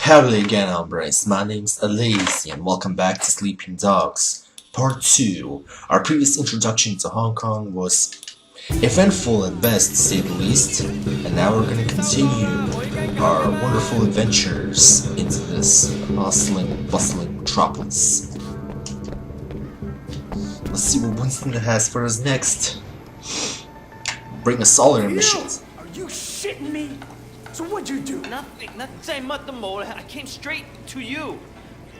Howdy again, hombres. My name's L.A.zy and welcome back to Sleeping Dogs, Part 2. Our previous introduction to Hong Kong was eventful at best, to say the least, and now we're gonna continue our wonderful adventures into this bustling metropolis. Let's see what Winston has for us next. Bring us all our missions. Are you shitting me? So what'd you do? Nothing. I came straight to you.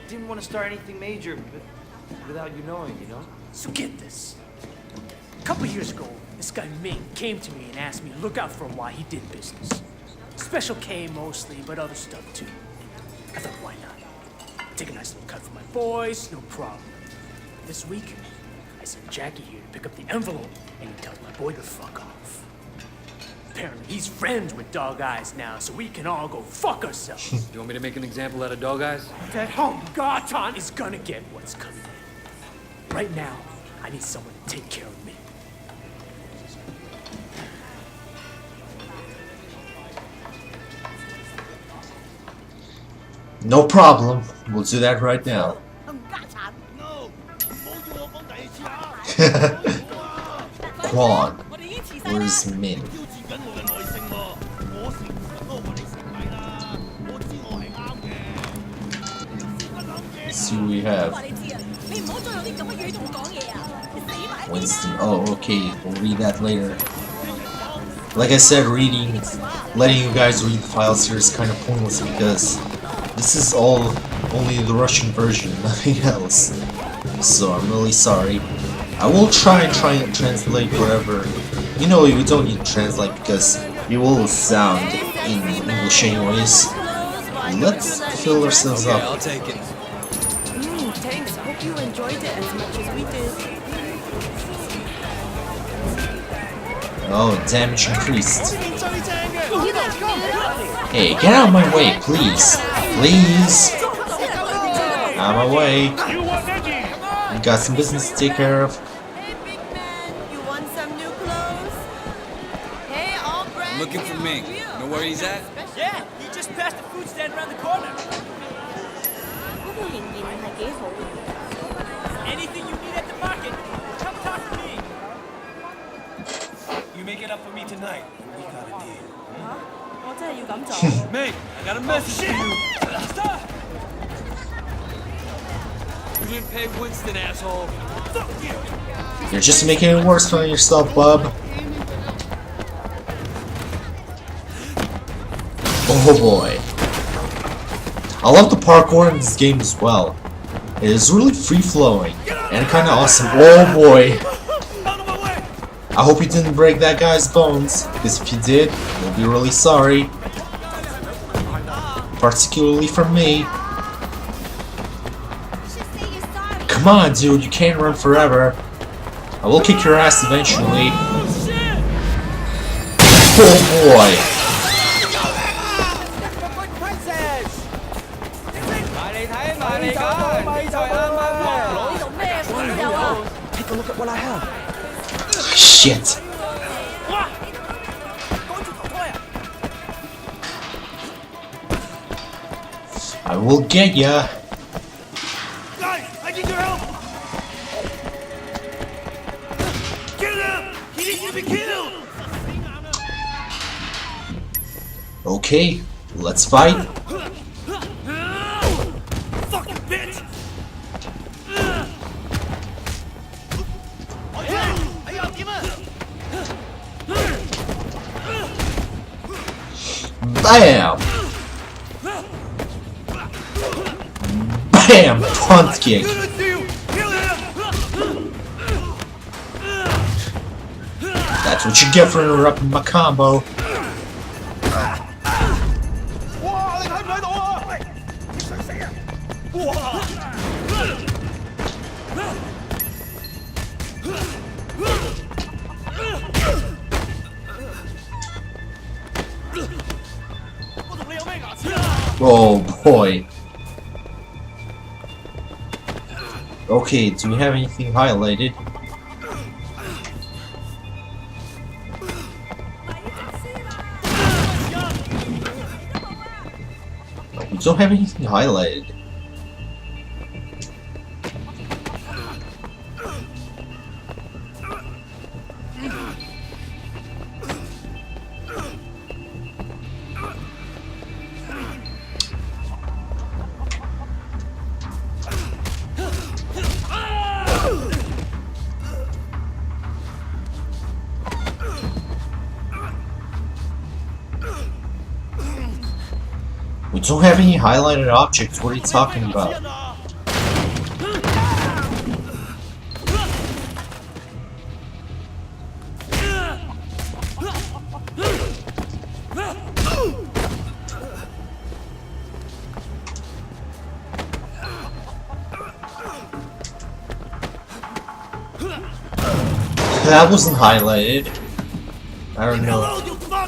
Didn't want to start anything major, but without you knowing, you know? So get this. A couple years ago, this guy Ming came to me and asked me to look out for him while he did business. Special K mostly, but other stuff too. I thought, why not? Take a nice little cut for my boys, no problem. This week, I sent Jackie here to pick up the envelope, and he tells my boy to fuck off. Apparently, he's friends with Dog Eyes now, so we can all go fuck ourselves. Do you want me to make an example out of Dog Eyes? That home Garton is gonna get what's coming in. Right now, I need someone to take care of me. No problem. We'll do that right now. Quan, where's Min? Let's see what we have. Winston. Oh, okay. We'll read that later. Like I said, letting you guys read the files here is kind of pointless because this is only the Russian version, nothing else. So I'm really sorry. I will try and translate whatever. You know, we don't need to translate because we will sound in English anyways. Let's fill ourselves up. I'll take it. Thanks. I hope you enjoyed it as much as we did. Oh, damage increased. Hey, get out of my way, please. Please. Out of my way. We got some business to take care of. Hey, big man. You want some new clothes? Hey, all brand I'm looking for Ming. Know where he's at? Yeah, he just passed the food stand around the corner. Anything you need at the market, come talk to me. You make it up for me tonight. We got a deal. Ming, I got a message for you. Stop! You didn't pay Winston, asshole. Fuck you! You're just making it worse for yourself, bub. Oh boy. I love the parkour in this game as well. It is really free-flowing and kinda awesome. Oh boy. I hope you didn't break that guy's bones, because if you did, we'll be really sorry. Particularly from me. Come on, dude, you can't run forever. I will kick your ass eventually. Oh boy. Take a look at what I have. Shit. I will get ya. Guys, I need your help. Get him! He needs to be killed. Okay, let's fight. Fucking bitch! Bam! Bam! Punt kick. That's what you get for interrupting my combo. Oh boy. Okay, do we have anything highlighted? Don't have anything highlighted. We don't have any highlighted objects. What are you talking about? That wasn't highlighted. I don't know.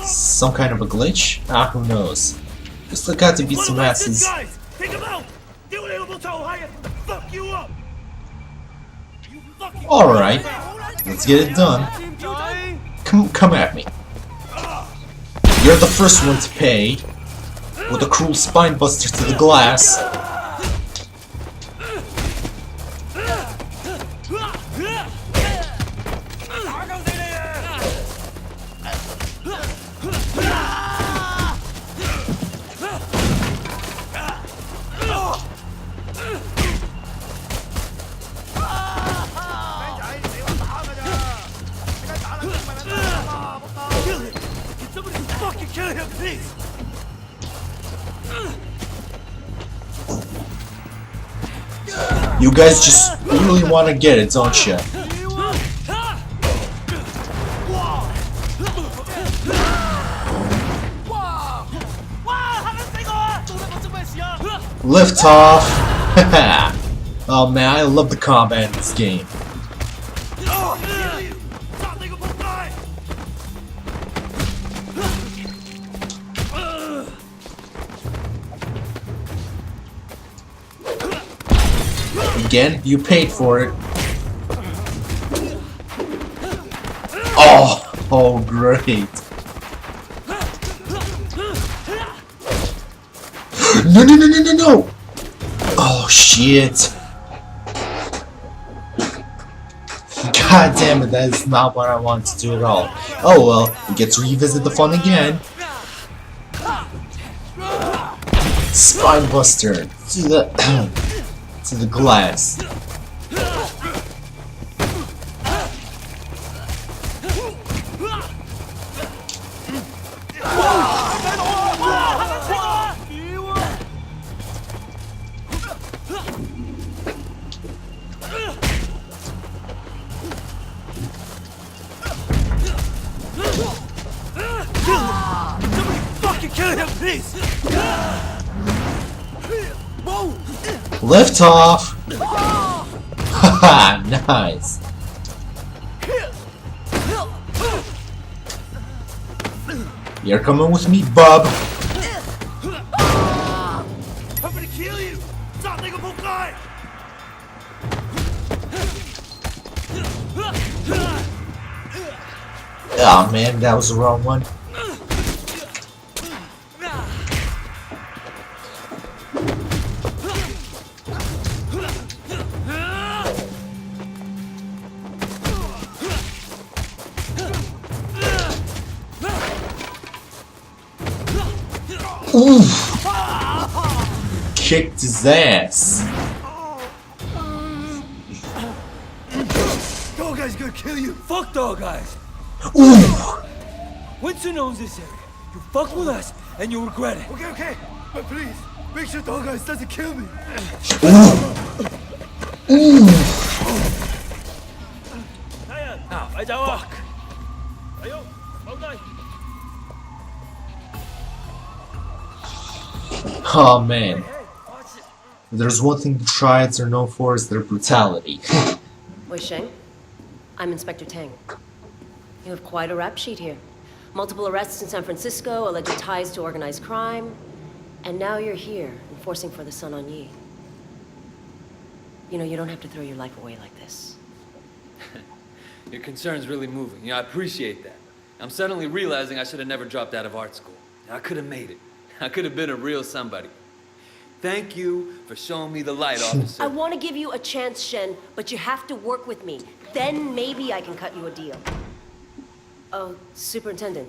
Some kind of a glitch? Ah, who knows? We still got to beat some asses. Alright, let's get it done. Come at me. You're the first one to pay. With a cruel spine buster to the glass. You guys just really want to get it, don't you? Lift off! Oh man, I love the combat in this game. Again, you paid for it. Oh, great. No! Oh, shit. God damn it, that is not what I wanted to do at all. Oh well, we get to revisit the fun again. Spine buster to the to the glass. Lift off! Haha, nice. You're coming with me, bub. I'm gonna kill you! Oh man, that was the wrong one. Oof. Kicked his ass. Dog guy's gonna kill you! Fuck dog guys. Ooh. Winston owns this area. You fuck with us, and you'll regret it. Okay, but please, make sure Dog Guys doesn't kill me! Ooh. Fuck. Oh man. If there's one thing the Triads are known for is their brutality. Wei Sheng, I'm Inspector Tang. You have quite a rap sheet here. Multiple arrests in San Francisco, alleged ties to organized crime, and now you're here, enforcing for the Sun On Yi. You know, you don't have to throw your life away like this. Your concern's really moving. I appreciate that. I'm suddenly realizing I should have never dropped out of art school. I could have made it. I could have been a real somebody. Thank you for showing me the light, officer. I want to give you a chance, Shen, but you have to work with me. Then maybe I can cut you a deal. Oh, Superintendent,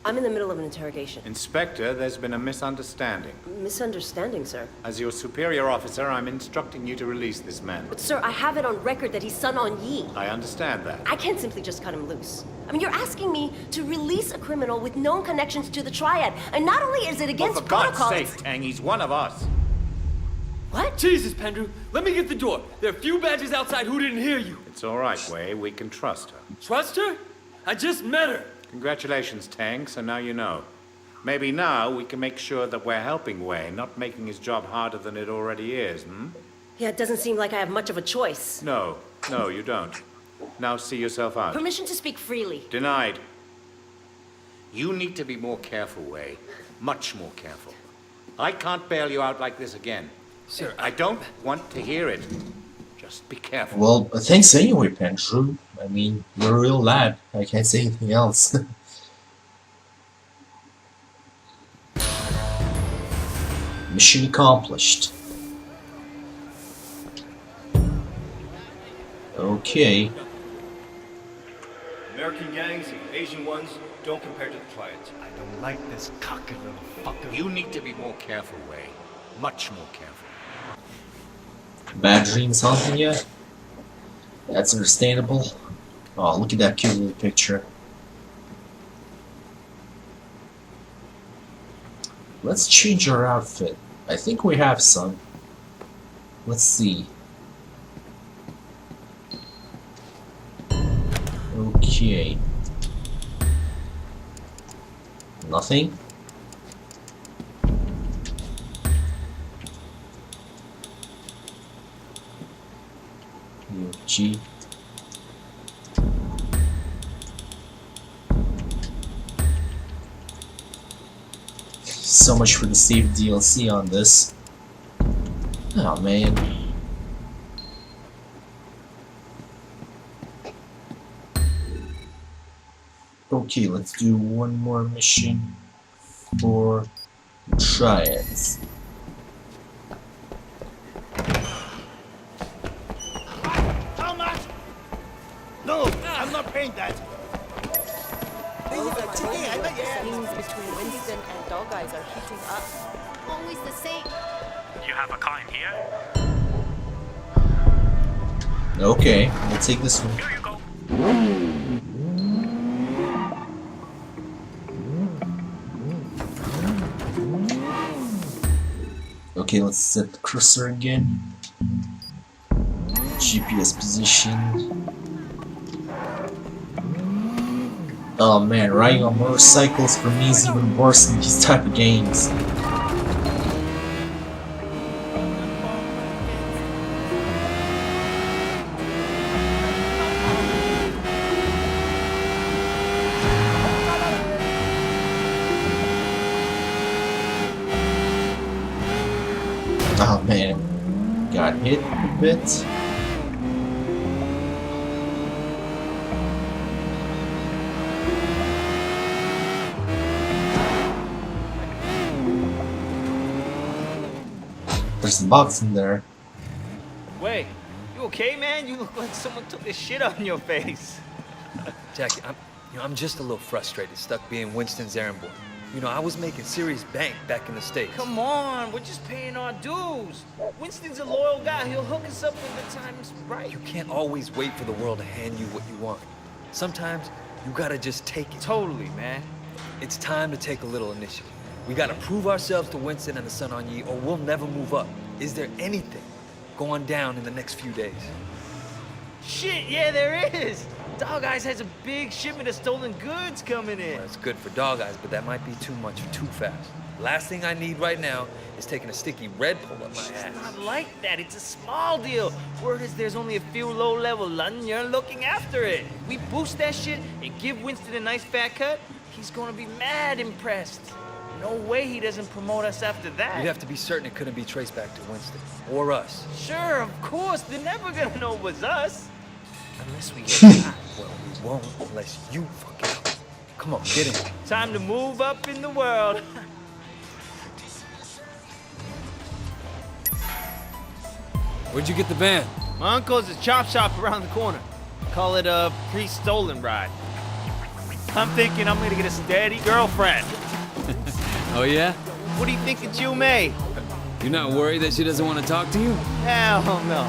I'm in the middle of an interrogation. Inspector, there's been a misunderstanding. Misunderstanding, sir. As your superior officer, I'm instructing you to release this man. But sir, I have it on record that he's Sun On Yi. I understand that. I can't simply just cut him loose. I mean, you're asking me to release a criminal with known connections to the Triad, and not only is it against Well, for God's protocol, sake, Tang, he's one of us. What? Jesus, Pendrew, let me get the door. There are a few badges outside who didn't hear you. It's all right, Wei. We can trust her. Trust her? I just met her. Congratulations, Tang, so now you know. Maybe now we can make sure that we're helping Wei, not making his job harder than it already is, hmm? Yeah, it doesn't seem like I have much of a choice. No, you don't. Now see yourself out. Permission to speak freely. Denied. You need to be more careful, Wei. Much more careful. I can't bail you out like this again. Sir, I don't want to hear it. Just be careful. Well, thanks anyway, Pendrew. I mean, you're a real lad. I can't say anything else. Mission accomplished. Okay. American gangs, Asian ones, don't compare to the Triads. I don't like this cocky little fucker. You need to be more careful, Wei. Much more careful. Bad dreams haunting you? That's understandable. Oh, look at that cute little picture. Let's change our outfit. I think we have some. Let's see. Okay. Nothing? G. So much for the saved DLC on this. Oh man. Okay, let's do one more mission for Triads. How much? No, I'm not paying that. Things between Winston and Dog Eyes are heating up. Always the same. You have a car in here? Okay, we'll take this one. Here you go. Okay, let's set the cursor again. GPS position. Oh man, riding on motorcycles for me is even worse than these type of games. Oh man, got hit a bit. There's a box in there. Wait, you okay, man? You look like someone took the shit on your face. Jackie, I'm just a little frustrated, stuck being Winston's errand boy. You know, I was making serious bank back in the States. Come on, we're just paying our dues. Winston's a loyal guy. He'll hook us up when the time's right. You can't always wait for the world to hand you what you want. Sometimes, you gotta just take it. Totally, man. It's time to take a little initiative. We gotta prove ourselves to Winston and the Sun On Yi, or we'll never move up. Is there anything going down in the next few days? Shit, yeah, there is. Dog Eyes has a big shipment of stolen goods coming in. Well, it's good for Dog Eyes, but that might be too much too fast. Last thing I need right now is taking a sticky red pull up my It's ass. not like that. It's a small deal. Word is there's only a few low-level London looking after it. We boost that shit and give Winston a nice fat cut, he's gonna be mad impressed. No way he doesn't promote us after that. We'd have to be certain it couldn't be traced back to Winston. Or us. Sure, of course. They're never gonna know it was us. Unless we get caught. Well, we won't unless you fuck it up. Come on, get in. Time to move up in the world. Where'd you get the van? My uncle's a chop shop around the corner. Call it a pre-stolen ride. I'm thinking I'm gonna get a steady girlfriend. Oh yeah? What do you think of Jill May? You're not worried that she doesn't want to talk to you? Hell no.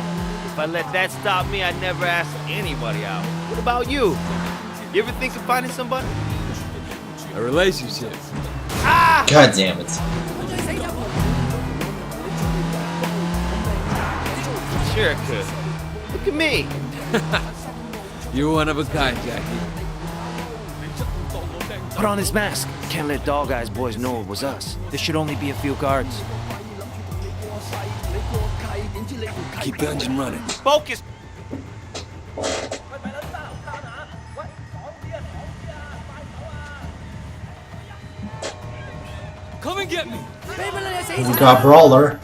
If I let that stop me, I'd never ask anybody out. What about you? You ever think of finding somebody? A relationship. God damn it. Sure it could. Look at me. You're one of a kind, Jackie. Put on this mask. Can't let Dog Eyes boys know it was us. There should only be a few guards. Keep the engine running. Focus! Come and get me! We got Brawler.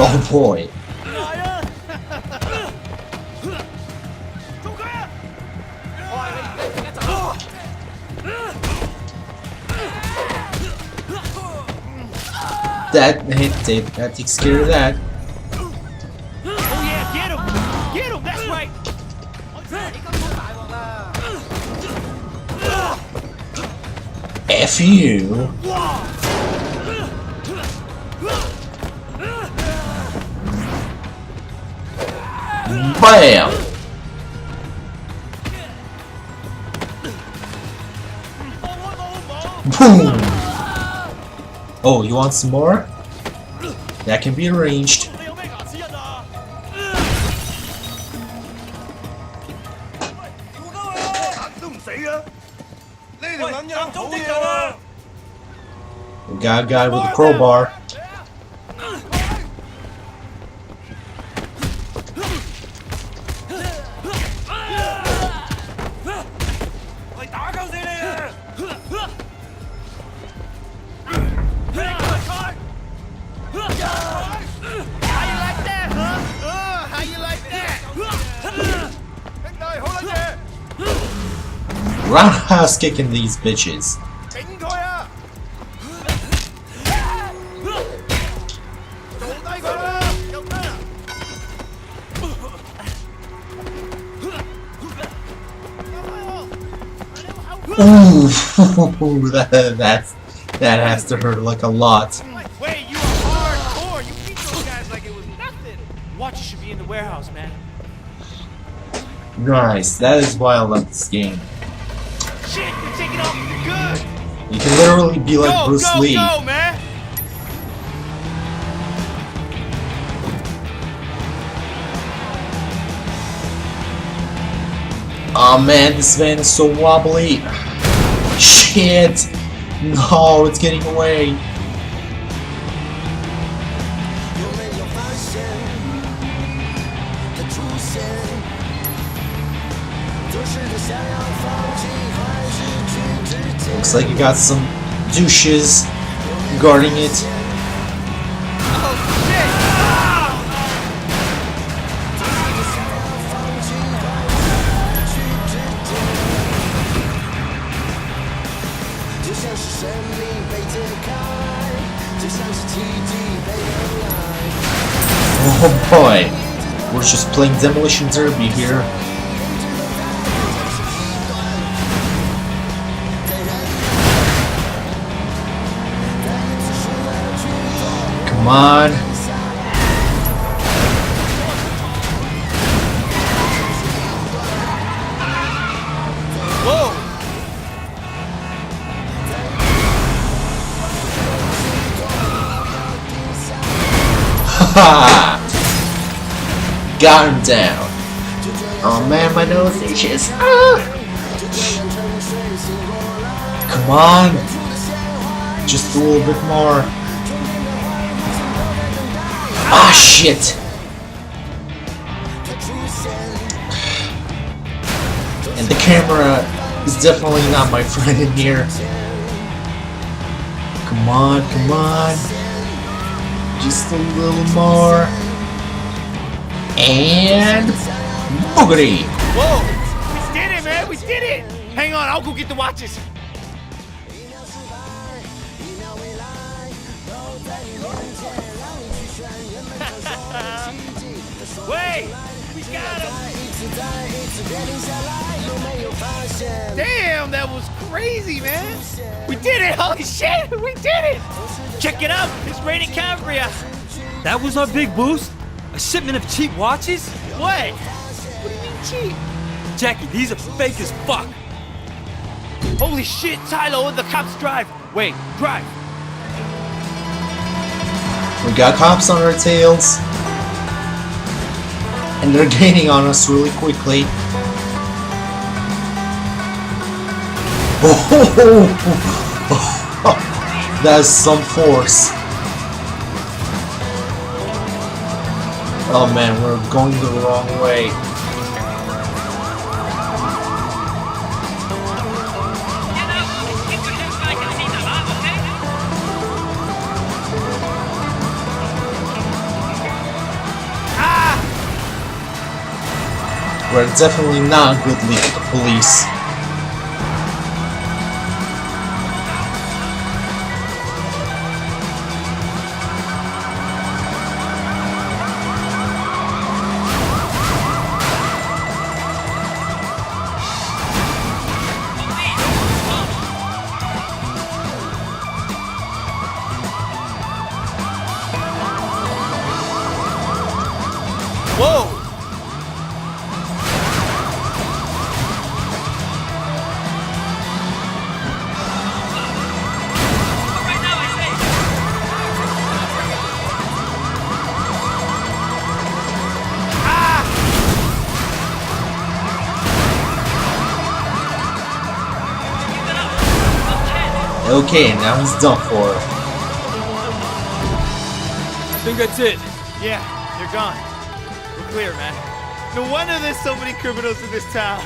Oh boy. That takes care of that. Oh yeah, get him! Get him, that's right! F you. Bam! Boom! Oh, you want some more? That can be arranged. We got a guy with a crowbar. Roundhouse kicking these bitches. Ooh, that has to hurt like a lot. Wait, you are hardcore! You beat those guys like it was nothing! Watches should be in the warehouse, man. Nice, that is why I love this game. Shit, you're taking off for good! You can literally be like Bruce Lee. Go, man! Oh man, this van is so wobbly. Shit! No, it's getting away. Looks like you got some douches guarding it. Oh boy, we're just playing Demolition Derby here. Come on. Whoa! Haha! Got him down. Oh man, my nose itches. Ah! Come on. Just a little bit more. Ah, shit. And the camera is definitely not my friend in here. Come on, come on. Just a little more. And boogity! Whoa! We did it, man! We did it! Hang on, I'll go get the watches. Wait! We got him! Damn, that was crazy, man! We did it! Holy shit! We did it! Check it out! It's rated Cambria! That was our big boost? A shipment of cheap watches? What? What do you mean cheap? Jackie, these are fake as fuck. Holy shit, Tylo, the cops drive! Wait, drive! We got cops on our tails. And they're gaining on us really quickly. Oh, that's some force. Oh man, we're going the wrong way. We're definitely not a good lead to the police. Whoa! Okay, now he's done for. I think that's it. Yeah, they're gone. We're clear, man. No wonder there's so many criminals in this town.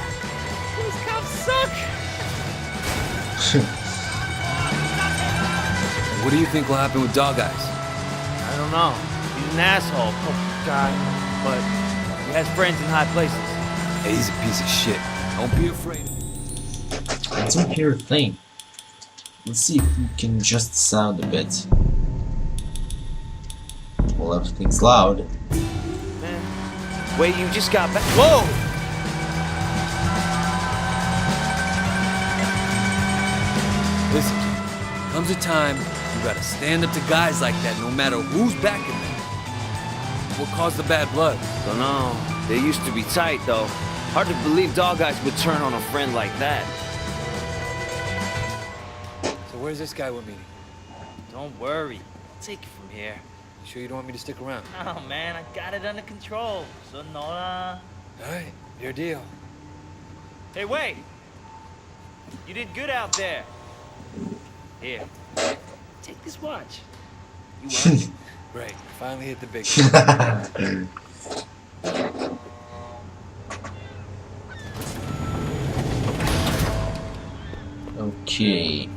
Those cops suck. What do you think will happen with Dog Eyes? I don't know. He's an asshole, poor guy, but he has friends in high places. Hey, he's a piece of shit. Don't be afraid. I don't hear a thing. Let's see if we can adjust the sound a bit. Well, everything's loud. Man. Wait, you just got back. Whoa! Listen, comes a time you gotta stand up to guys like that no matter who's backing them. What caused the bad blood? Don't know. They used to be tight, though. Hard to believe Dog Eyes would turn on a friend like that. So where's this guy we're meeting? Don't worry. I'll take it from here. You sure you don't want me to stick around? Oh, man, I got it under control. Sonora. Alright, your deal. Hey, wait! You did good out there. Here. Take this watch. You want it? Great, finally hit the big one. Okay.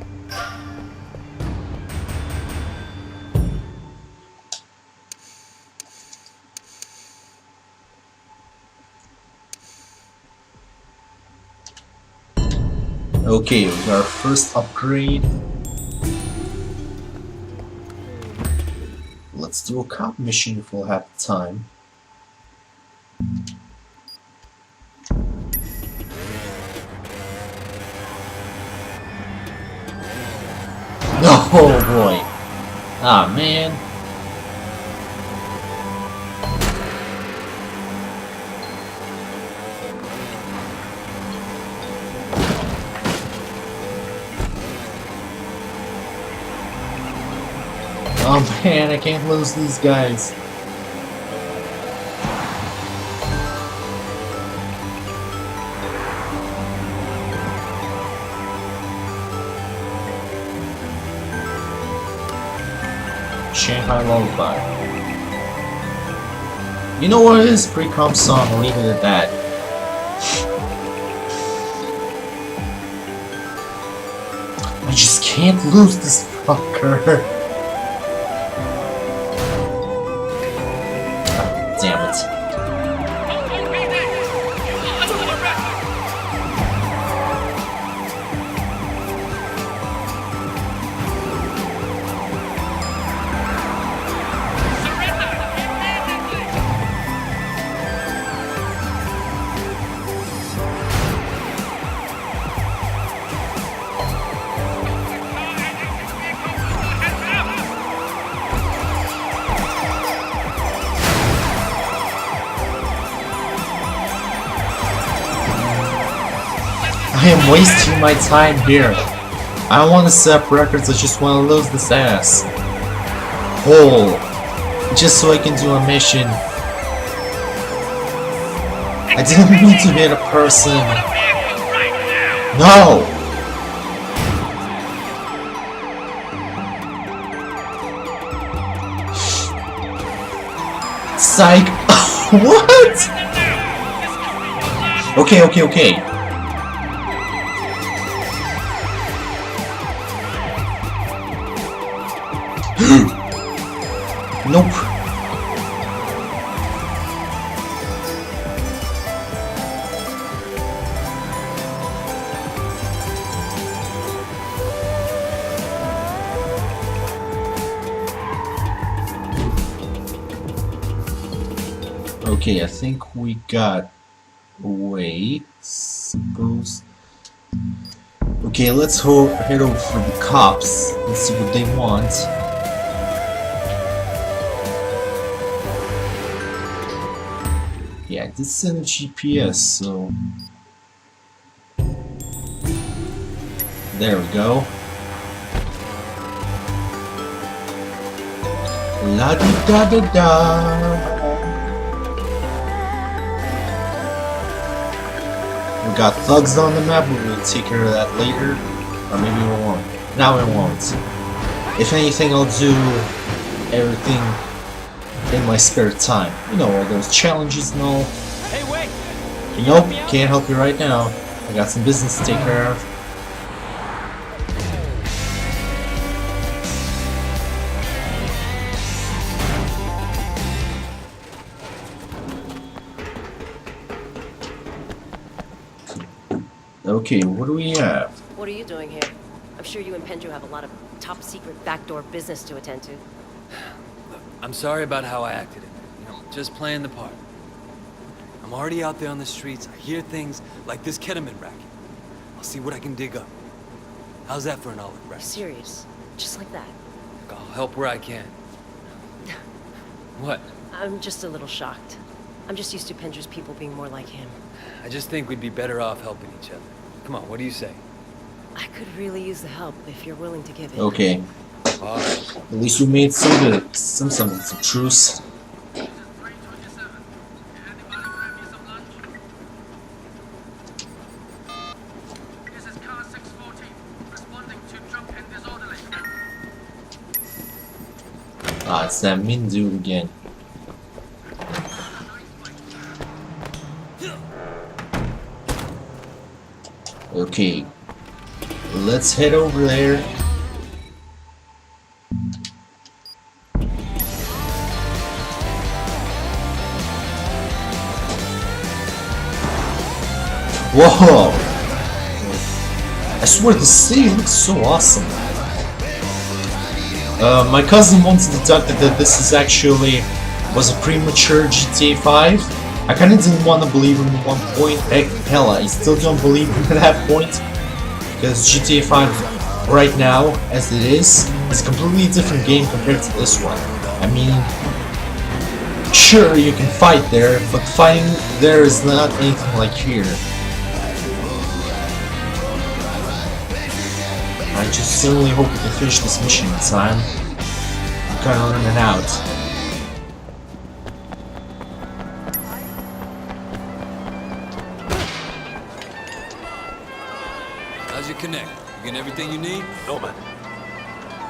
Okay, we got our first upgrade. Let's do a cop mission if we'll have the time. Oh boy. Ah man. Oh man, I can't lose these guys. Shanghai Lullaby. You know what? It is a pretty calm song, I'll leave it at that. I just can't lose this Fucker. Damn it. I am wasting my time here. I don't want to set up records, I just want to lose this ass whole. Just so I can do a mission. I didn't mean to hit a person. No! Psych. What? Okay. Nope. Okay, I think we got away. Suppose. Okay, let's head over for the cops and see what they want. Yeah, this is in a GPS, so there we go. La di da da da. We got thugs on the map, but we'll take care of that later. Or maybe we won't. Now we won't. If anything, I'll do everything in my spare time. You know, all those challenges and all. Hey, wait! Nope, can't help you right now. I got some business to take care of. Okay, what do we have? What are you doing here? I'm sure you and Pendrew have a lot of top-secret backdoor business to attend to. I'm sorry about how I acted. Just playing the part. I'm already out there on the streets. I hear things like this ketamine racket. I'll see what I can dig up. How's that for an olive branch? Serious. Just like that. I'll help where I can. What? I'm just a little shocked. I'm just used to Pendrew's people being more like him. I just think we'd be better off helping each other. Come on, what do you say? I could really use the help if you're willing to give it. Okay. All right. At least we made some semblance of truce. Ah, it's that mean dude again. Okay, let's head over there. Whoa! I swear the city looks so awesome. My cousin once deducted that this is actually was a premature GTA 5. I kinda didn't want to believe him at one point. Hell, I still don't believe him at that point. Because GTA 5 right now, as it is a completely different game compared to this one. I mean, sure, you can fight there, but fighting there is not anything like here. I just certainly hope we can finish this mission in time. I'm kinda running out. How's your connect? You getting everything you need? No, man.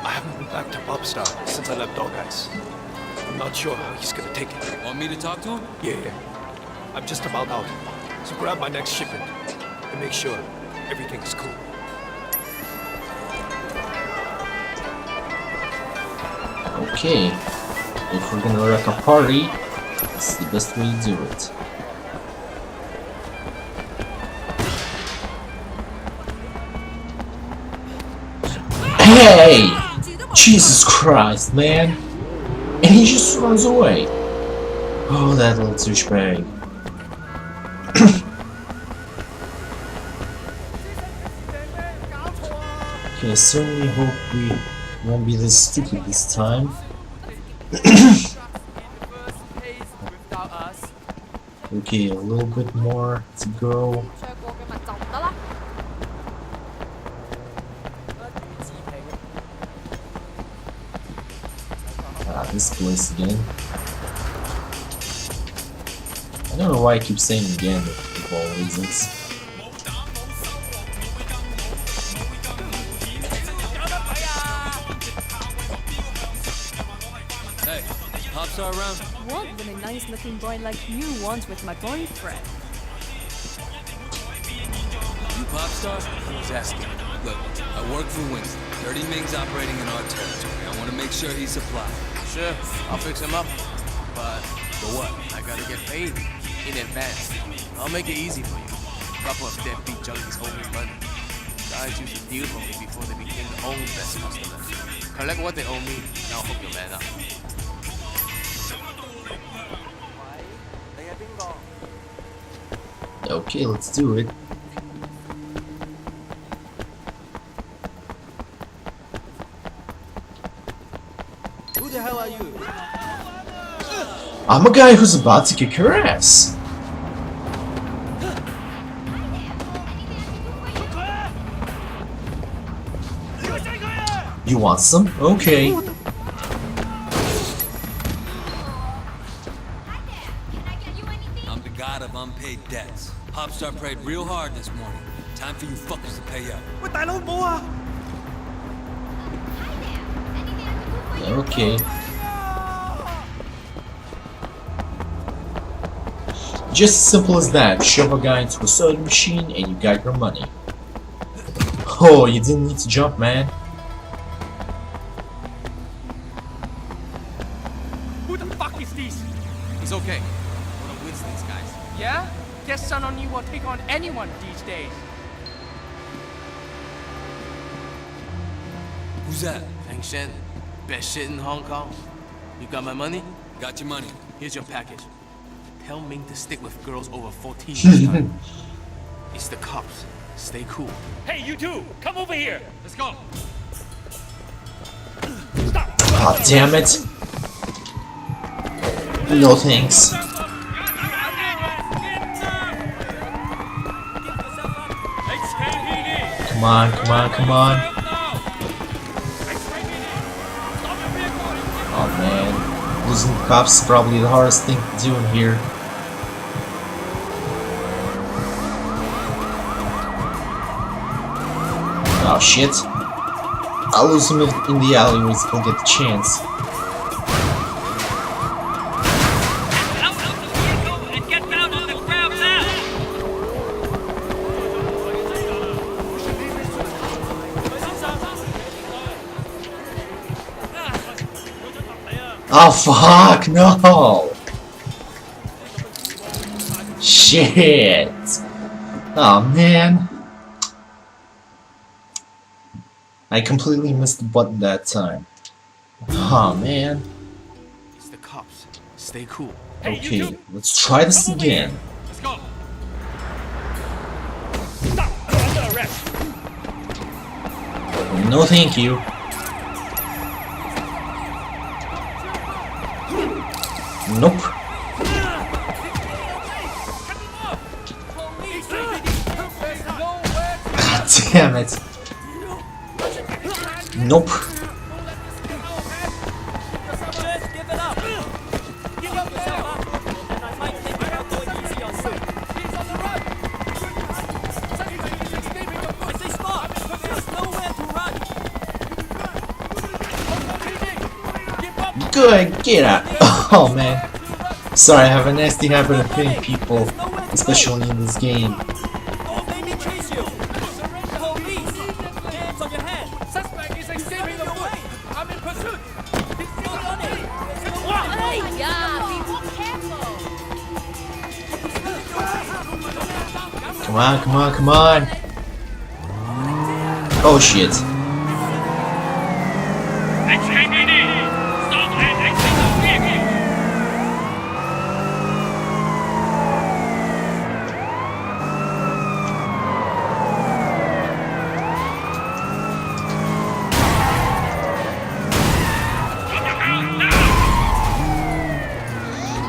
I haven't been back to Bobstar since I left Dog Eyes. I'm not sure how he's gonna take it. Want me to talk to him? Yeah. I'm just about out. So grab my next shipment and make sure everything is cool. Okay, if we're gonna wreck a party, this is the best way to do it. Hey! Jesus Christ, man! And he just runs away. Oh, that little douchebag. Okay, I certainly hope we won't be this stupid this time. Okay, a little bit more to go. Ah, this place again. I don't know why I keep saying again for all reasons. Hey, Pops are around? What would a nice-looking boy like you want with my boyfriend? You pop star? Who's asking? Look, I work for Winston. 30 Ming's operating in our territory. I want to make sure he's supplied. Sure, I'll fix him up. But For what? I gotta get paid in advance. I'll make it easy for you. Couple of deadbeat junkies owe me money. Guys used to deal for me before they became the own best customers. Collect what they owe me, and I'll hook your man up. Okay, let's do it. Who the hell are you? I'm a guy who's about to kick your ass. You want some? Okay. I'm the god of unpaid debts. Popstar prayed real hard this morning. Time for you fuckers to pay up. Okay. Just as simple as that. Shove a guy into a soda machine and you got your money. Oh, you didn't need to jump, man. Who the fuck is this? He's okay. One of Winston's guys. Yeah? Guess son on you will take on anyone these days. Who's that? Feng Shen, best shit in Hong Kong. You got my money? Got your money. Here's your package. Tell Ming to stick with girls over 14 this time. It's the cops. Stay cool. Hey, you two, come over here. Let's go. Ah, damn it. No thanks. Come on, come on, come on. Oh man, losing the cops is probably the hardest thing to do in here. Oh shit. I'll lose him in the alleyways if I get the chance. Oh fuck, no! Shit! Oh man. I completely missed the button that time. Oh man. It's the cops. Stay cool. Okay, let's try this again. Let's go. Stop! You're under arrest. No thank you. Nope. God damn it. Nope. Good, get out. Oh man. Sorry, I have a nasty habit of hitting people, especially in this game. Come on, come on, come on! Oh shit.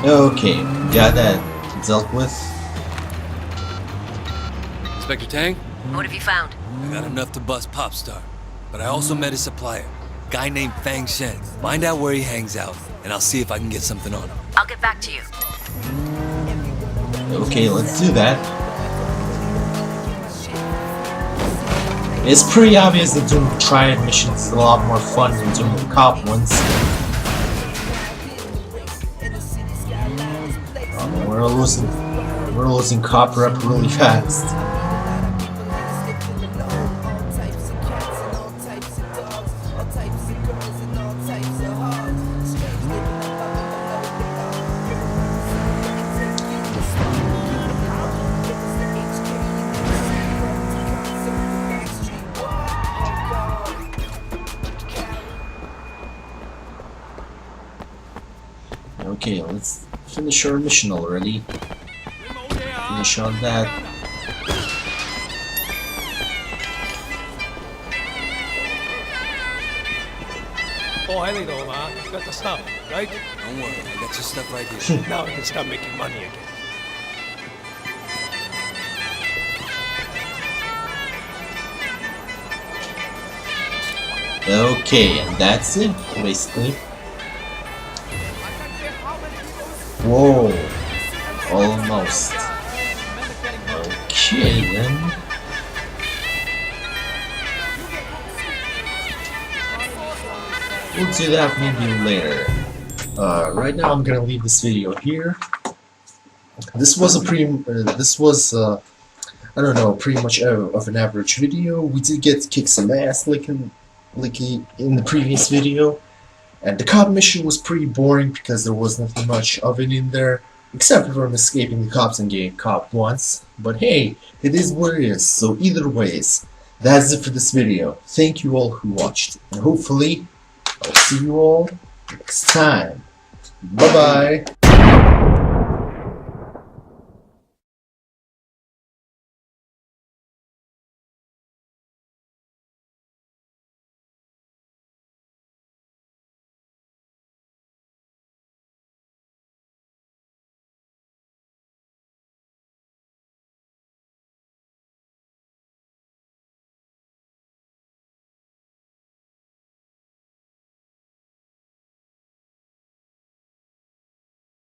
Okay, got that dealt with. Inspector Tang? What have you found? I got enough to bust Popstar, but I also met his supplier, a guy named Fang Shen. Find out where he hangs out, and I'll see if I can get something on him. I'll get back to you. Okay, let's do that. It's pretty obvious that doing the triad missions is a lot more fun than doing the cop ones. We're losing cop rep really fast. Okay, let's finish our mission already. Finish on that. Oh, I know, ma. You got the stuff, right? Don't worry, I got your stuff right here. Now I can start making money again. Okay, and that's it, basically. Whoa, almost. Okay then. We'll do that maybe later. Right now I'm gonna leave this video here. This was I don't know, pretty much of an average video. We did get kick some ass like in the previous video. And the cop mission was pretty boring because there was nothing much of it in there, except for him escaping the cops and getting caught once. But hey, it is what it is, so either ways, that's it for this video. Thank you all who watched, and hopefully, I'll see you all next time. Bye bye!